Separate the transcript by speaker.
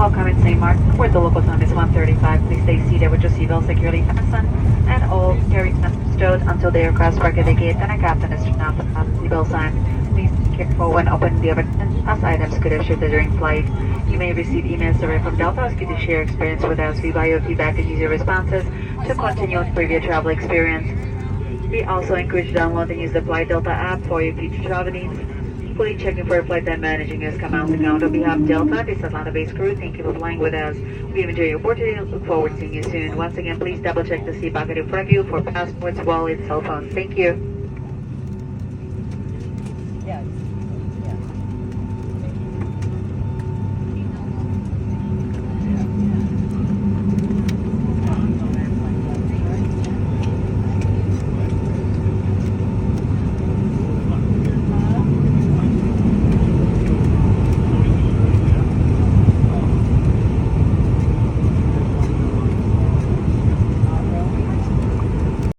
Speaker 1: Welcome in St. Martin, where the local time is 1:35. Please stay seated with your seatbelt securely fastened and all carry stowed until the aircraft park at the gate and a captain is turned off the seatbelt sign. Please be careful when opening the overhead as items could have shifted during flight. You may receive emails direct from Delta asking you to share experience with us. We value your feedback and use your responses to continue with previous travel experience. We also encourage you to download and use the Flight Delta app for your future travel needs. Equally checking for a flight and managing your miles account on behalf of Delta, this Atlanta-based crew. Thank you for flying with us. We enjoy your opportunity and look forward to seeing you soon. Once again, please double check the seat pocket in front of you for passports, wallets, cell phones. Thank you.
Speaker 2: Yeah.